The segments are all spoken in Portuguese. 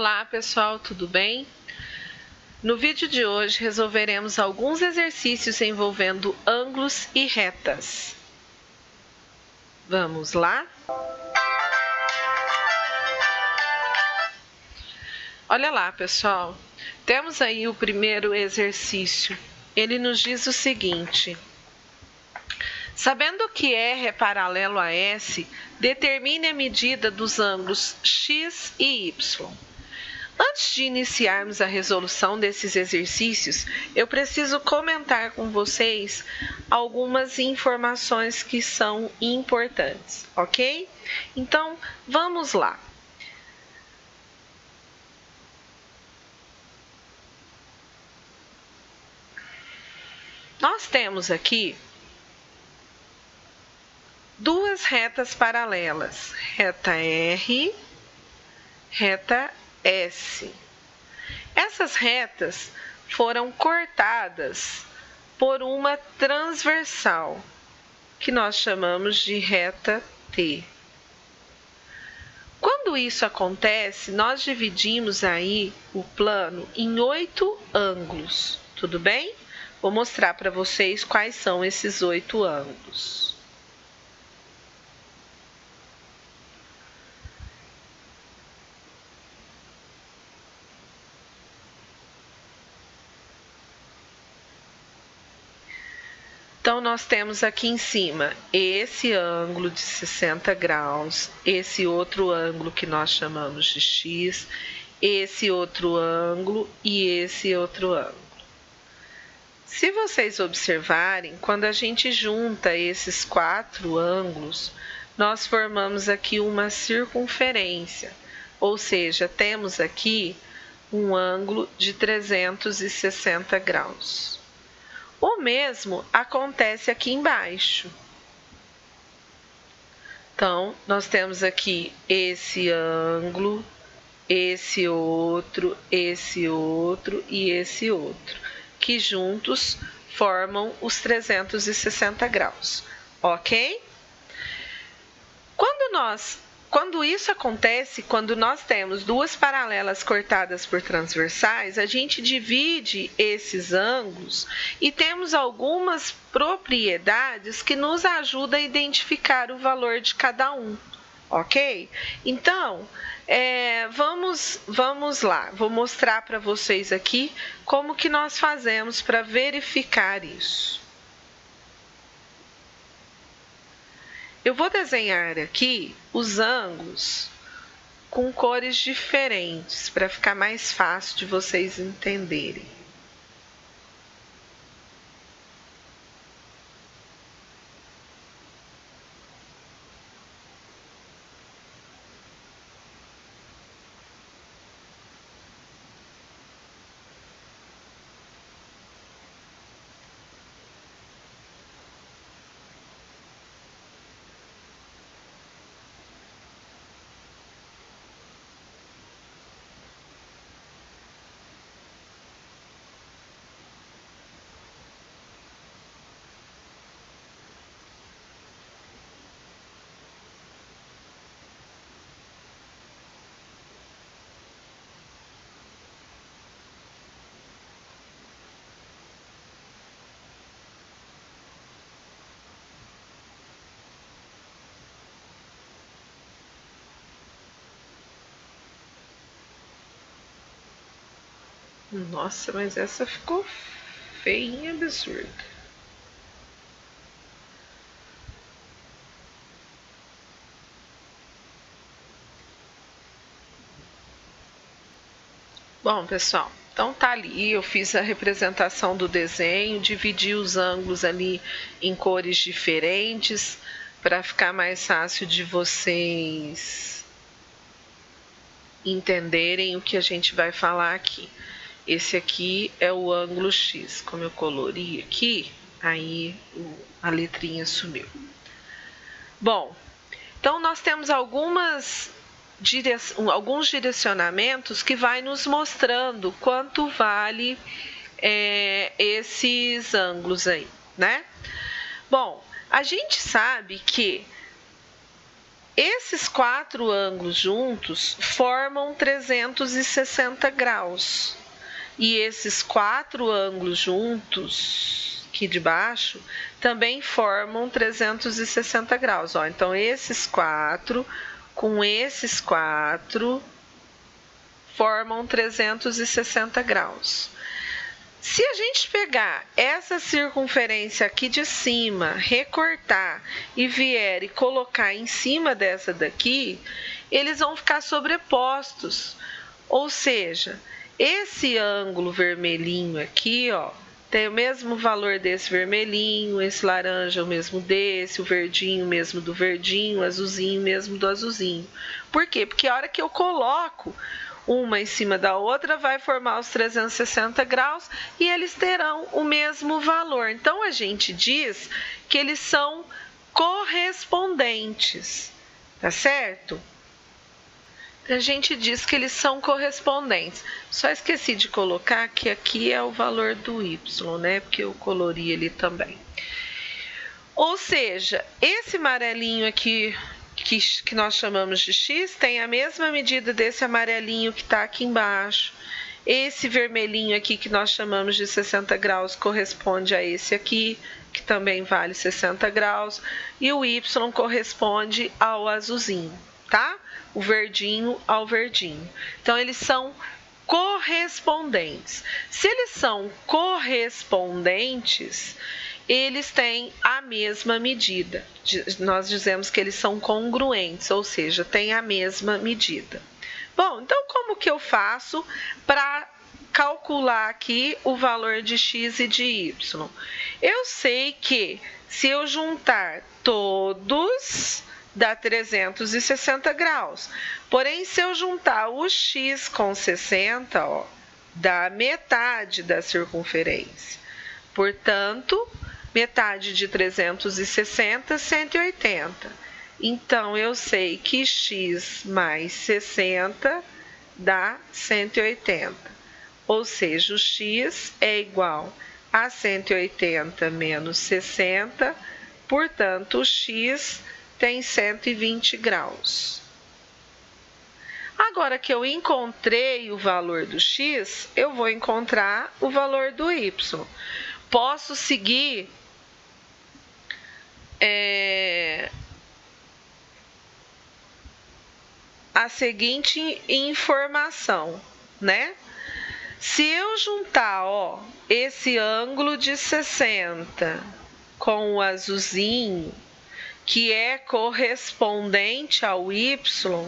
Olá pessoal, tudo bem? No vídeo de hoje resolveremos alguns exercícios envolvendo ângulos e retas. Vamos lá? Olha lá pessoal, temos aí o primeiro exercício. Ele nos diz o seguinte: sabendo que R é paralelo a S, determine a medida dos ângulos X e Y. Antes de iniciarmos a resolução desses exercícios, eu preciso comentar com vocês algumas informações que são importantes, ok? Então, vamos lá. Nós temos aqui duas retas paralelas, reta R, reta S. Essas retas foram cortadas por uma transversal, que nós chamamos de reta T. Quando isso acontece, nós dividimos aí o plano em 8 ângulos, tudo bem? Vou mostrar para vocês quais são esses 8 ângulos. Então, nós temos aqui em cima esse ângulo de 60 graus, esse outro ângulo que nós chamamos de X, esse outro ângulo e esse outro ângulo. Se vocês observarem, quando a gente junta esses 4 ângulos, nós formamos aqui uma circunferência, ou seja, temos aqui um ângulo de 360 graus. O mesmo acontece aqui embaixo. Então, nós temos aqui esse ângulo, esse outro e esse outro, que juntos formam os 360 graus, ok? Quando isso acontece, quando nós temos duas paralelas cortadas por transversais, a gente divide esses ângulos e temos algumas propriedades que nos ajudam a identificar o valor de cada um, ok? Então, vamos lá, vou mostrar para vocês aqui como que nós fazemos para verificar isso. Eu vou desenhar aqui os ângulos com cores diferentes, para ficar mais fácil de vocês entenderem. Nossa, mas essa ficou feia, absurda. Bom, pessoal, então tá ali, eu fiz a representação do desenho, dividi os ângulos ali em cores diferentes, para ficar mais fácil de vocês entenderem o que a gente vai falar aqui. Esse aqui é o ângulo X, como eu colori aqui, aí a letrinha sumiu. Bom, então nós temos alguns direcionamentos que vai nos mostrando quanto vale esses ângulos aí, né? Bom, a gente sabe que esses 4 ângulos juntos formam 360 graus. E esses 4 ângulos juntos, aqui de baixo, também formam 360 graus. Ó, então, esses 4 com esses 4 formam 360 graus. Se a gente pegar essa circunferência aqui de cima, recortar e vier e colocar em cima dessa daqui, eles vão ficar sobrepostos. Ou seja, esse ângulo vermelhinho aqui, ó, tem o mesmo valor desse vermelhinho, esse laranja o mesmo desse, o verdinho o mesmo do verdinho, o azulzinho o mesmo do azulzinho. Por quê? Porque a hora que eu coloco uma em cima da outra, vai formar os 360 graus e eles terão o mesmo valor. Então, a gente diz que eles são correspondentes, tá certo? A gente diz que eles são correspondentes. Só esqueci de colocar que aqui é o valor do y, né? Porque eu colori ele também. Ou seja, esse amarelinho aqui, que nós chamamos de x, tem a mesma medida desse amarelinho que está aqui embaixo. Esse vermelhinho aqui, que nós chamamos de 60 graus, corresponde a esse aqui, que também vale 60 graus. E o y corresponde ao azulzinho, tá? O verdinho ao verdinho. Então, eles são correspondentes. Se eles são correspondentes, eles têm a mesma medida. Nós dizemos que eles são congruentes, ou seja, têm a mesma medida. Bom, então como que eu faço para calcular aqui o valor de x e de y? Eu sei que se eu juntar todos, dá 360 graus. Porém, se eu juntar o x com 60, ó, dá metade da circunferência. Portanto, metade de 360, 180. Então, eu sei que x mais 60 dá 180. Ou seja, o x é igual a 180 menos 60. Portanto, o x tem 120 graus. Agora que eu encontrei o valor do x, eu vou encontrar o valor do y. Posso seguir a seguinte informação, né? Se eu juntar, ó, esse ângulo de 60 com o azulzinho, que é correspondente ao y,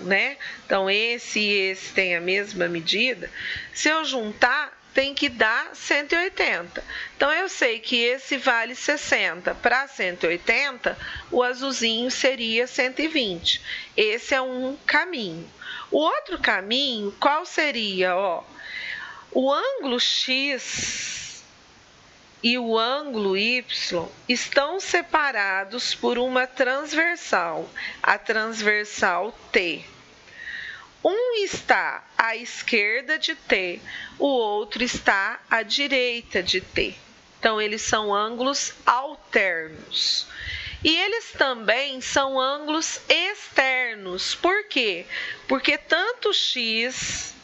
né? Então, esse e esse têm a mesma medida. Se eu juntar, tem que dar 180. Então, eu sei que esse vale 60. Para 180, o azulzinho seria 120. Esse é um caminho. O outro caminho, qual seria? Ó, o ângulo x e o ângulo y estão separados por uma transversal, a transversal T. Um está à esquerda de T, o outro está à direita de T. Então, eles são ângulos alternos. E eles também são ângulos externos. Por quê? Porque tanto x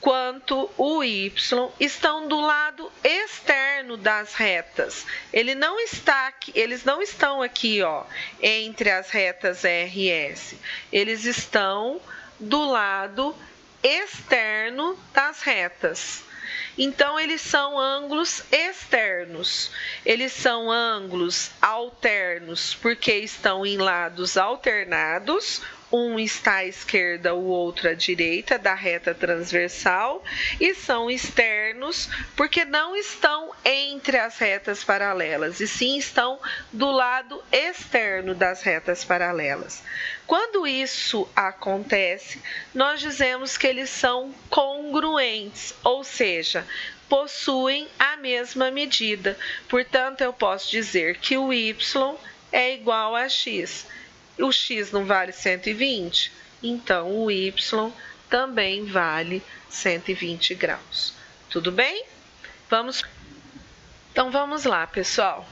quanto o y estão do lado externo das retas. Eles não estão aqui, ó, entre as retas R e S. Eles estão do lado externo das retas. Então, eles são ângulos externos. Eles são ângulos alternos porque estão em lados alternados. Um está à esquerda, o outro à direita da reta transversal. E são externos porque não estão entre as retas paralelas, e sim estão do lado externo das retas paralelas. Quando isso acontece, nós dizemos que eles são congruentes, ou seja, possuem a mesma medida. Portanto, eu posso dizer que o y é igual a x. O x não vale 120? Então, o y também vale 120 graus. Tudo bem? Então, vamos lá, pessoal.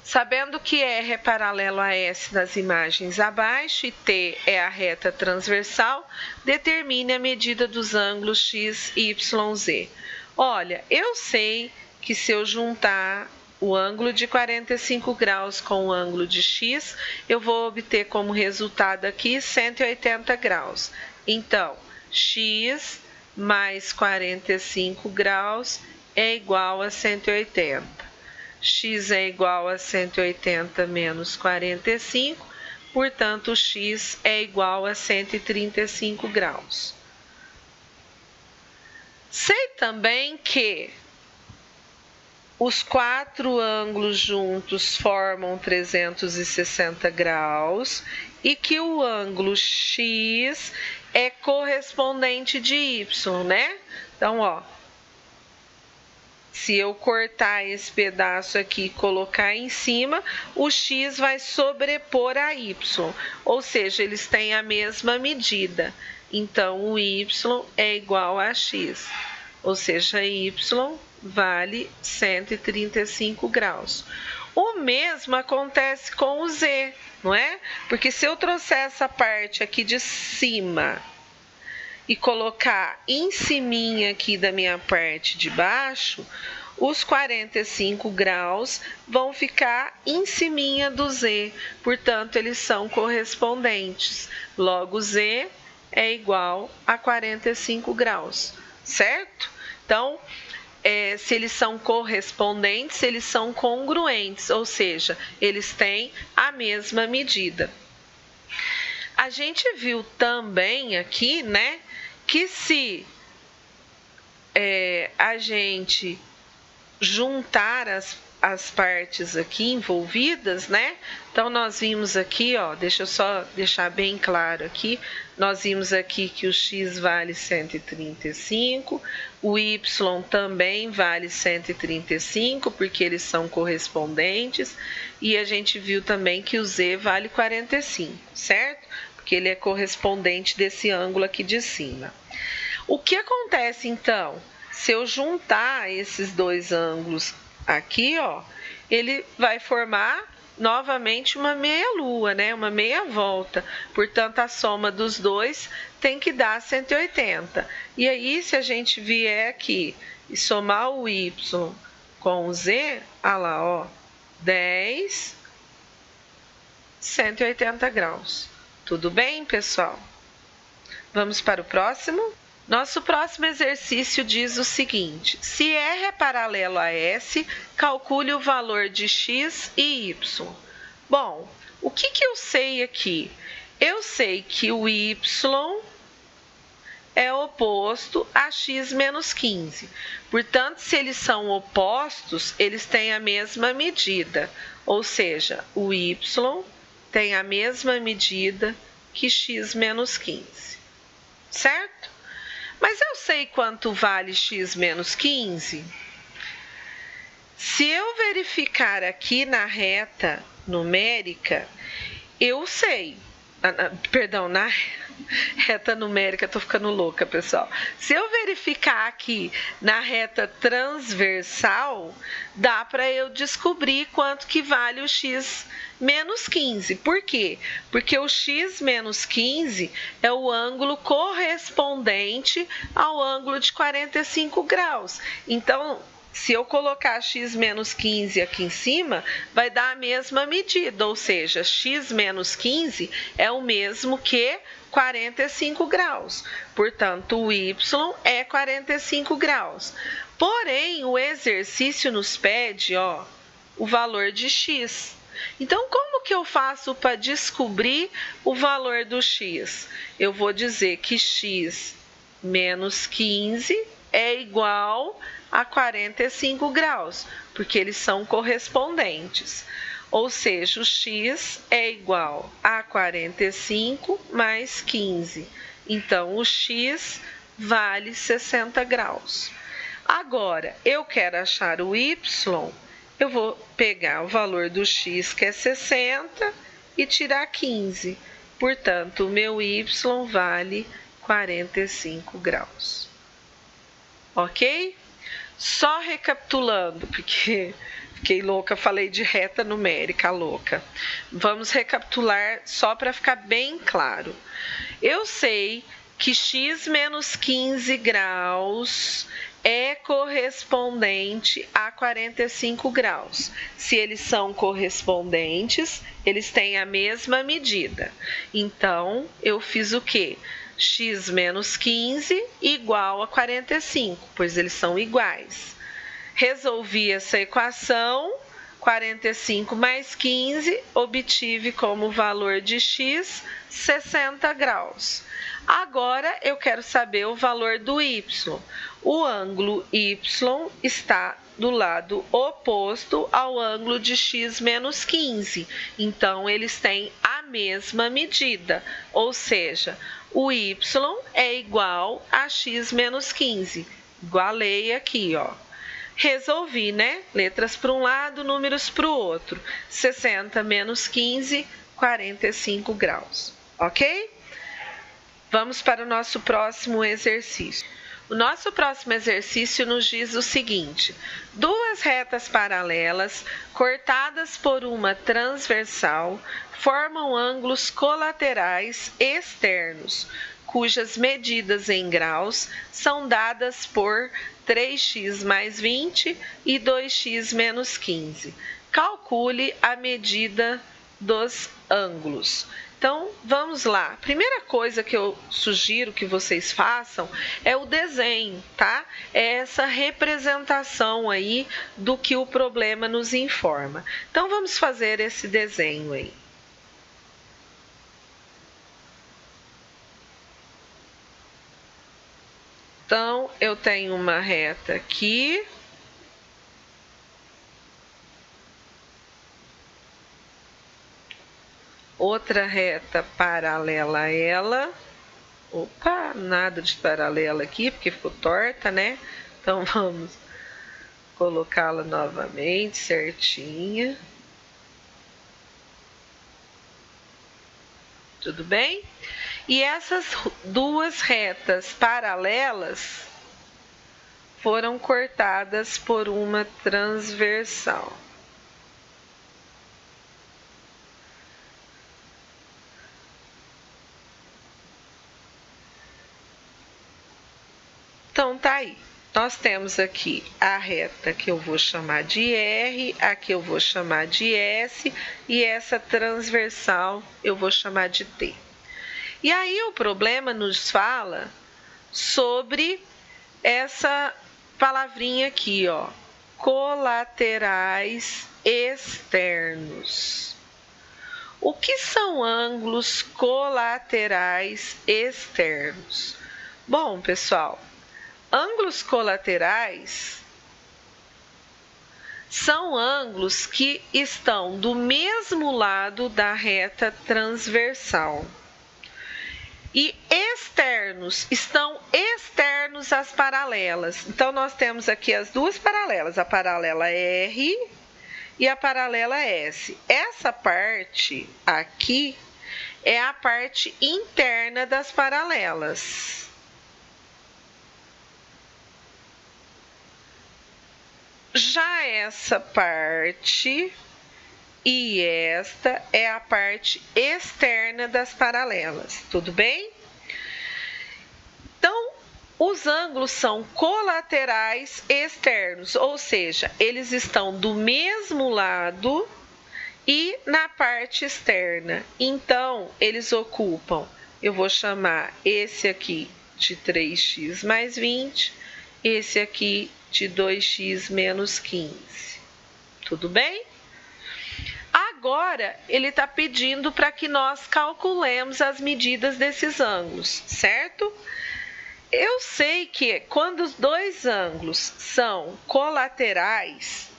Sabendo que R é paralelo a S nas imagens abaixo e T é a reta transversal, determine a medida dos ângulos X, Y, Z. Olha, eu sei que se eu juntar o ângulo de 45 graus com o ângulo de X, eu vou obter como resultado aqui 180 graus. Então, X mais 45 graus é igual a 180. X é igual a 180 menos 45, portanto, X é igual a 135 graus. Sei também que os quatro ângulos juntos formam 360 graus e que o ângulo X é correspondente de Y, né? Então, ó, se eu cortar esse pedaço aqui e colocar em cima, o X vai sobrepor a Y, ou seja, eles têm a mesma medida. Então, o Y é igual a X, ou seja, Y vale 135 graus. O mesmo acontece com o Z, não é? Porque se eu trouxer essa parte aqui de cima e colocar em ciminha aqui da minha parte de baixo, os 45 graus vão ficar em ciminha do Z, portanto, eles são correspondentes. Logo, Z é igual a 45 graus, certo? Então, se eles são correspondentes, eles são congruentes, ou seja, eles têm a mesma medida. A gente viu também aqui, né, que se a gente juntar as partes aqui envolvidas, né? Então, nós vimos aqui, ó, deixa eu só deixar bem claro aqui, nós vimos aqui que o X vale 135, o Y também vale 135, porque eles são correspondentes, e a gente viu também que o Z vale 45, certo? Porque ele é correspondente desse ângulo aqui de cima. O que acontece, então, se eu juntar esses dois ângulos aqui, ó, ele vai formar novamente uma meia-lua, né? Uma meia volta. Portanto, a soma dos dois tem que dar 180. E aí, se a gente vier aqui e somar o Y com o Z, olha lá, ó, 10, 180 graus. Tudo bem, pessoal? Vamos para o próximo? Nosso próximo exercício diz o seguinte: se R é paralelo a S, calcule o valor de X e Y. Bom, o que eu sei aqui? Eu sei que o Y é oposto a X menos 15. Portanto, se eles são opostos, eles têm a mesma medida. Ou seja, o Y tem a mesma medida que X menos 15. Certo? Mas eu sei quanto vale X menos 15? Se eu verificar aqui na reta numérica, eu sei. Perdão, na reta numérica, tô ficando louca, pessoal. Se eu verificar aqui na reta transversal, dá para eu descobrir quanto que vale o X menos 15. Por quê? Porque o X menos 15 é o ângulo correspondente ao ângulo de 45 graus. Então, se eu colocar X menos 15 aqui em cima, vai dar a mesma medida, ou seja, X menos 15 é o mesmo que 45 graus. Portanto, o Y é 45 graus. Porém, o exercício nos pede, ó, o valor de X. Então, como que eu faço para descobrir o valor do X? Eu vou dizer que X menos 15 é igual a 45 graus, porque eles são correspondentes. Ou seja, o X é igual a 45 mais 15. Então, o X vale 60 graus. Agora, eu quero achar o Y, eu vou pegar o valor do X, que é 60, e tirar 15. Portanto, o meu Y vale 45 graus. Ok? Só recapitulando, porque Fiquei louca, falei de reta numérica, louca. Vamos recapitular só para ficar bem claro. Eu sei que x menos 15 graus é correspondente a 45 graus. Se eles são correspondentes, eles têm a mesma medida. Então, eu fiz o quê? X menos 15 igual a 45, pois eles são iguais. Resolvi essa equação, 45 mais 15, obtive como valor de x 60 graus. Agora eu quero saber o valor do y. O ângulo y está do lado oposto ao ângulo de x menos 15. Então, eles têm a mesma medida, ou seja, o y é igual a x menos 15. Igualei aqui, ó. Resolvi, né? Letras para um lado, números para o outro. 60 menos 15, 45 graus. Ok? Vamos para o nosso próximo exercício. O nosso próximo exercício nos diz o seguinte: duas retas paralelas cortadas por uma transversal formam ângulos colaterais externos, cujas medidas em graus são dadas por 3x mais 20 e 2x menos 15. Calcule a medida dos ângulos. Então, vamos lá. Primeira coisa que eu sugiro que vocês façam é o desenho, tá? É essa representação aí do que o problema nos informa. Então, vamos fazer esse desenho aí. Então, eu tenho uma reta aqui. Outra reta paralela a ela. Opa, nada de paralela aqui, porque ficou torta, né? Então, vamos colocá-la novamente, certinha. Tudo bem? E essas duas retas paralelas foram cortadas por uma transversal. Então, tá aí. Nós temos aqui a reta que eu vou chamar de R, a que eu vou chamar de S, e essa transversal eu vou chamar de T. E aí o problema nos fala sobre essa palavrinha aqui, ó, colaterais externos. O que são ângulos colaterais externos? Bom, pessoal, ângulos colaterais são ângulos que estão do mesmo lado da reta transversal. E externos, estão externos às paralelas. Então, nós temos aqui as duas paralelas, a paralela R e a paralela S. Essa parte aqui é a parte interna das paralelas. Já essa parte e esta é a parte externa das paralelas, tudo bem? Então, os ângulos são colaterais externos, ou seja, eles estão do mesmo lado e na parte externa. Então, eles ocupam, eu vou chamar esse aqui de 3x mais 20, esse aqui de 2x menos 15. Tudo bem? Agora, ele está pedindo para que nós calculemos as medidas desses ângulos, certo? Eu sei que quando os dois ângulos são colaterais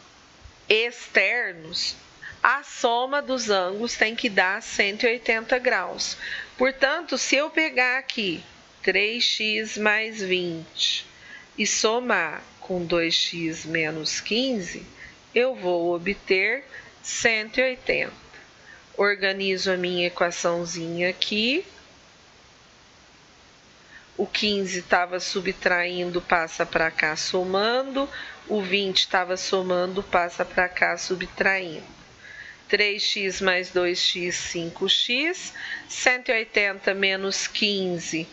externos, a soma dos ângulos tem que dar 180 graus. Portanto, se eu pegar aqui 3x mais 20 e somar com 2x menos 15, eu vou obter 180. Organizo a minha equaçãozinha aqui. o 15 estava subtraindo, passa para cá somando, o 20 estava somando, passa para cá subtraindo. 3x mais 2x, 5x, 180 menos 15,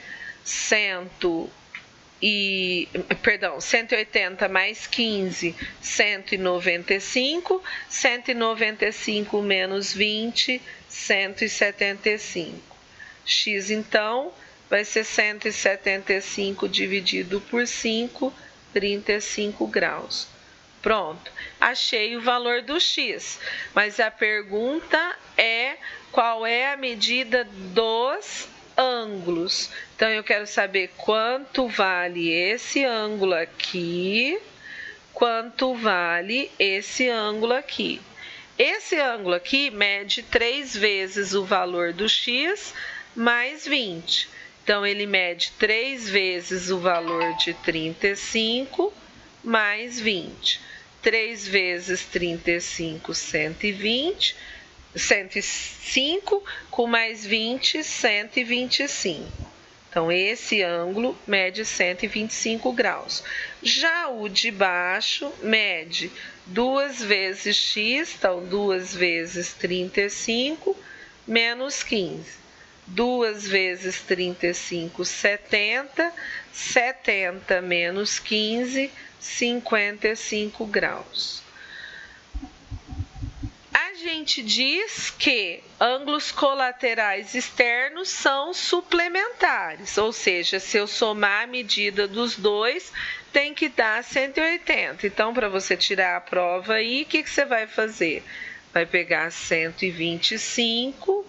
180 mais 15, 195, 195 menos 20, 175. X, então, vai ser 175 dividido por 5, 35 graus. Pronto, achei o valor do x, mas a pergunta é qual é a medida dos ângulos. Então, eu quero saber quanto vale esse ângulo aqui, quanto vale esse ângulo aqui. Esse ângulo aqui mede 3 vezes o valor do x mais 20. Então, ele mede 3 vezes o valor de 35 mais 20. 3 vezes 35, 120, 105, com mais 20, 125. Então, esse ângulo mede 125 graus. Já o de baixo mede 2 vezes x, então 2 vezes 35, menos 15. 2 vezes 35, 70, 70 menos 15, 55 graus. A gente diz que ângulos colaterais externos são suplementares, ou seja, se eu somar a medida dos dois, tem que dar 180. Então, para você tirar a prova aí, o que você vai fazer? Vai pegar 125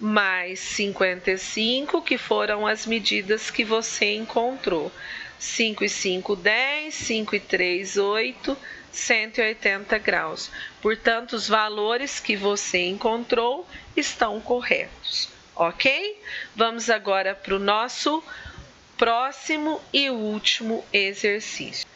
mais 55, que foram as medidas que você encontrou. 5 e 5, 10, 5 e 3, 8, 180 graus. Portanto, os valores que você encontrou estão corretos, ok? Vamos agora para o nosso próximo e último exercício.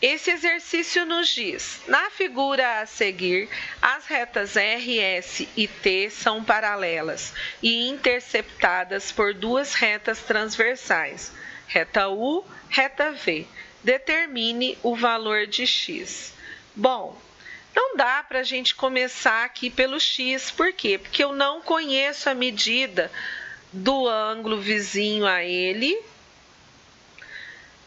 Esse exercício nos diz, na figura a seguir, as retas R, S e T são paralelas e interceptadas por duas retas transversais, reta U, reta V. Determine o valor de x. Bom, não dá para a gente começar aqui pelo x, por quê? Porque eu não conheço a medida do ângulo vizinho a ele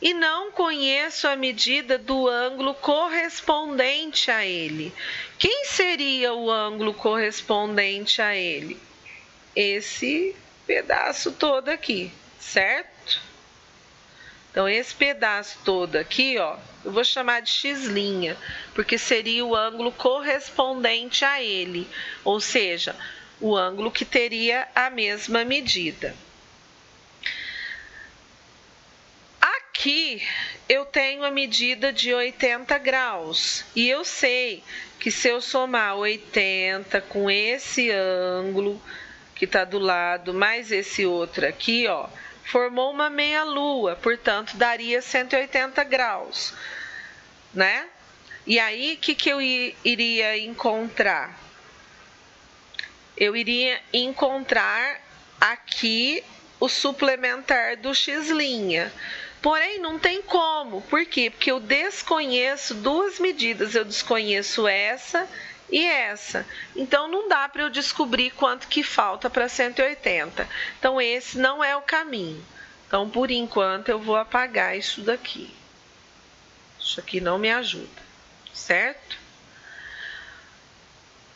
e não conheço a medida do ângulo correspondente a ele. Quem seria o ângulo correspondente a ele? Esse pedaço todo aqui, certo? Então, esse pedaço todo aqui, ó, eu vou chamar de x', porque seria o ângulo correspondente a ele, ou seja, o ângulo que teria a mesma medida. Aqui eu tenho a medida de 80 graus e eu sei que se eu somar 80 com esse ângulo que está do lado, mais esse outro aqui, ó, formou uma meia-lua, portanto, daria 180 graus, né? E aí, o que eu iria encontrar? Eu iria encontrar aqui o suplementar do x'. Porém, não tem como. Por quê? Porque eu desconheço duas medidas. Eu desconheço essa e essa. Então, não dá para eu descobrir quanto que falta para 180. Então, esse não é o caminho. Então, por enquanto, eu vou apagar isso daqui. Isso aqui não me ajuda, certo?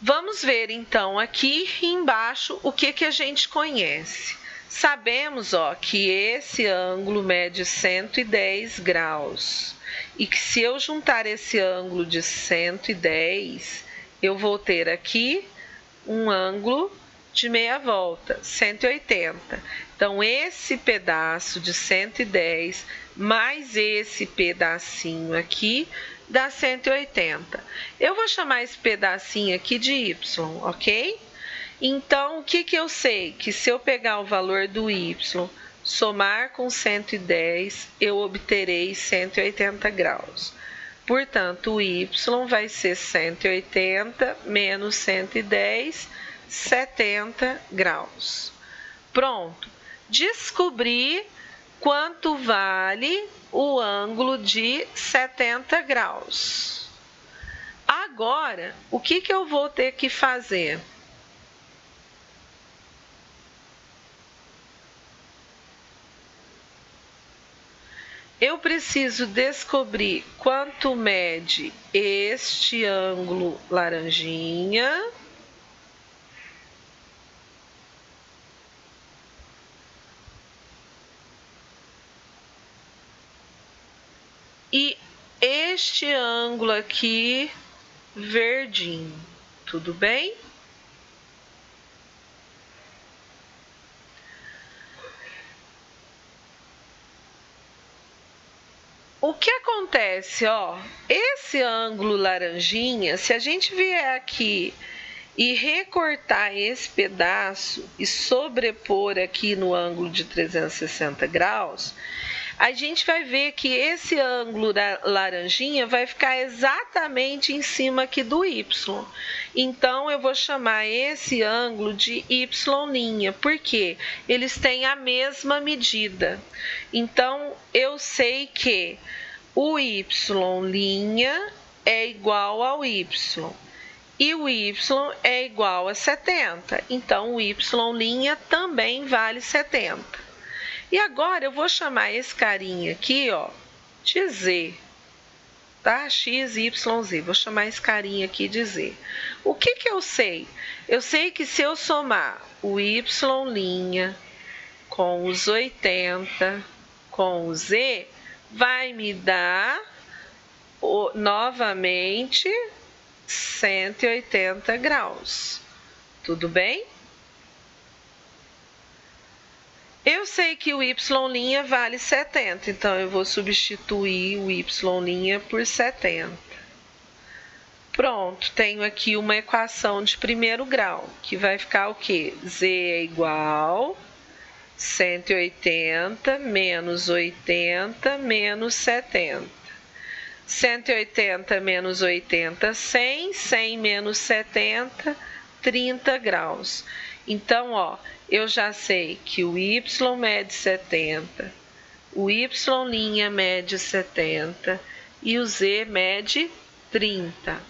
Vamos ver, então, aqui embaixo o que a gente conhece. Sabemos, ó, que esse ângulo mede 110 graus. E que se eu juntar esse ângulo de 110, eu vou ter aqui um ângulo de meia volta, 180. Então, esse pedaço de 110 mais esse pedacinho aqui dá 180. Eu vou chamar esse pedacinho aqui de y, ok? Então, o que eu sei? Que se eu pegar o valor do y, somar com 110, eu obterei 180 graus. Portanto, o y vai ser 180 menos 110, 70 graus. Pronto. Descobri quanto vale o ângulo de 70 graus. Agora, o que eu vou ter que fazer? Eu preciso descobrir quanto mede este ângulo laranjinha e este ângulo aqui verdinho. Tudo bem? O que acontece, ó, esse ângulo laranjinha, se a gente vier aqui e recortar esse pedaço e sobrepor aqui no ângulo de 360 graus, a gente vai ver que esse ângulo da laranjinha vai ficar exatamente em cima aqui do Y. Então, eu vou chamar esse ângulo de Y', porque eles têm a mesma medida. Então, eu sei que o Y' é igual ao Y. E o Y é igual a 70. Então, o Y' também vale 70. E agora eu vou chamar esse carinha aqui, ó, de Z, tá? X, Y, Z. Vou chamar esse carinha aqui de Z. O que eu sei? Eu sei que se eu somar o Y' com os 80 com o Z, vai me dar novamente 180 graus. Tudo bem? Eu sei que o Y' vale 70, então eu vou substituir o Y' por 70. Pronto, tenho aqui uma equação de primeiro grau, que vai ficar o quê? Z é igual 180 menos 80 menos 70. 180 menos 80, 100. 100 menos 70, 30 graus. Então, ó, eu já sei que o Y mede 70, o Y' mede 70 e o Z mede 30.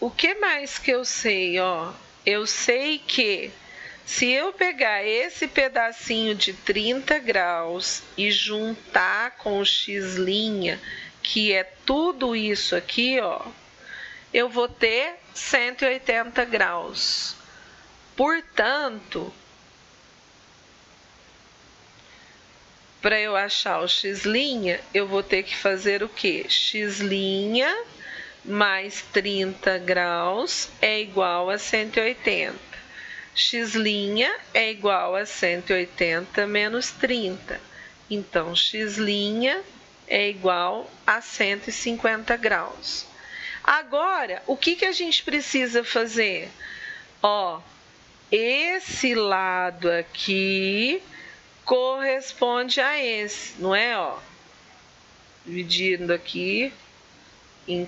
O que mais que eu sei, ó? Eu sei que se eu pegar esse pedacinho de 30 graus e juntar com o x', que é tudo isso aqui, ó, eu vou ter 180 graus. Portanto, para eu achar o x', eu vou ter que fazer o quê? X' mais 30 graus é igual a 180. X' é igual a 180 menos 30. Então, x' é igual a 150 graus. Agora, o que a gente precisa fazer? Ó, esse lado aqui corresponde a esse, não é? Ó, dividindo aqui em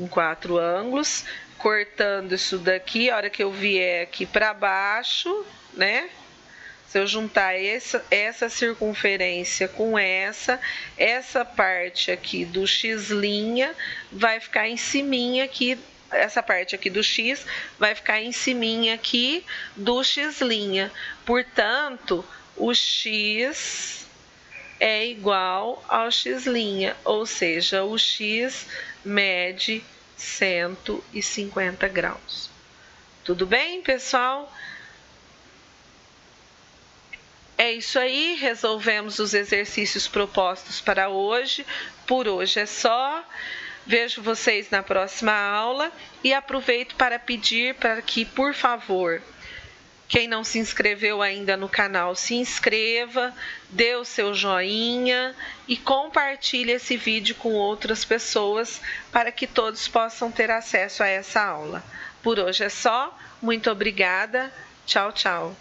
4 ângulos, cortando isso daqui, a hora que eu vier aqui para baixo, né? Se eu juntar essa circunferência com essa parte aqui do x' vai ficar em ciminha aqui, essa parte aqui do x vai ficar em ciminha aqui do x'. Portanto, o x é igual ao x', ou seja, o x mede 150 graus. Tudo bem, pessoal? É isso aí, resolvemos os exercícios propostos para hoje. Por hoje é só. Vejo vocês na próxima aula e aproveito para pedir para que, por favor, quem não se inscreveu ainda no canal, se inscreva, dê o seu joinha e compartilhe esse vídeo com outras pessoas para que todos possam ter acesso a essa aula. Por hoje é só. Muito obrigada. Tchau, tchau.